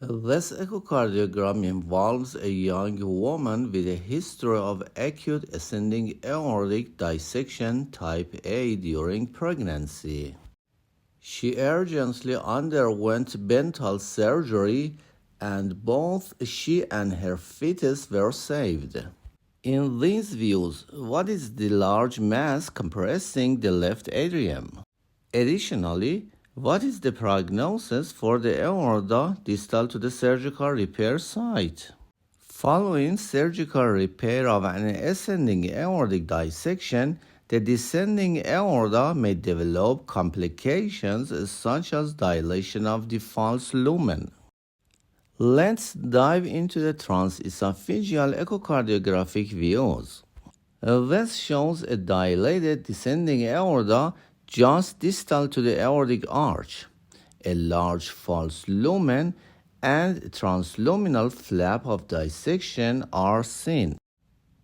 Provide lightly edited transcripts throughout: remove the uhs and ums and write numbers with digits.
This echocardiogram involves a young woman with a history of acute ascending aortic dissection type A during pregnancy. She urgently underwent dental surgery, and both she and her fetus were saved. In these views, what is the large mass compressing the left atrium? Additionally, what is the prognosis for the aorta distal to the surgical repair site? Following surgical repair of an ascending aortic dissection, the descending aorta may develop complications such as dilation of the false lumen. Let's dive into the transesophageal echocardiographic views. This shows a dilated descending aorta just distal to the aortic arch. A large false lumen and transluminal flap of dissection are seen.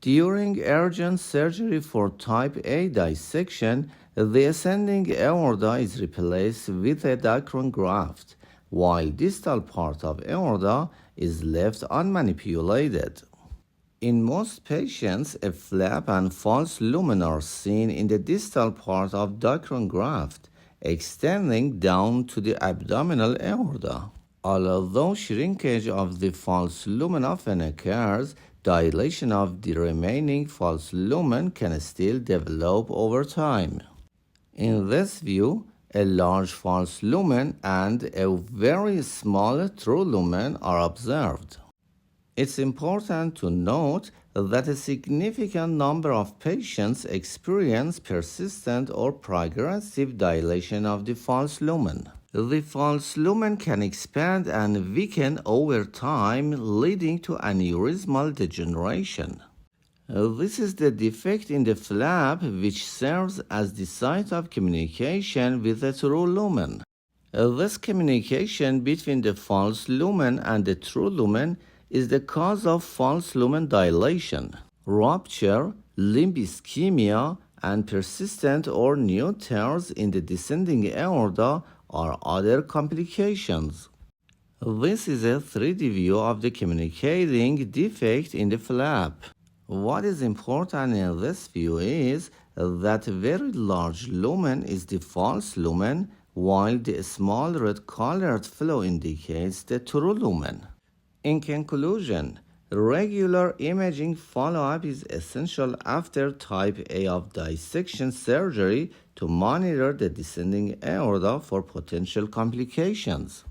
During urgent surgery for type A dissection, the ascending aorta is replaced with a Dacron graft, while distal part of aorta is left unmanipulated. In most patients, a flap and false lumen are seen in the distal part of Dacron graft, extending down to the abdominal aorta. Although shrinkage of the false lumen often occurs, dilation of the remaining false lumen can still develop over time. In this view, a large false lumen and a very small true lumen are observed. It's important to note that a significant number of patients experience persistent or progressive dilation of the false lumen. The false lumen can expand and weaken over time, leading to aneurysmal degeneration. This is the defect in the flap which serves as the site of communication with the true lumen. This communication between the false lumen and the true lumen is the cause of false lumen dilation, rupture, limb ischemia, and persistent or new tears in the descending aorta are other complications. This is a 3D view of the communicating defect in the flap. What is important in this view is that a very large lumen is the false lumen, while the small red-colored flow indicates the true lumen. In conclusion, regular imaging follow-up is essential after type A of dissection surgery to monitor the descending aorta for potential complications.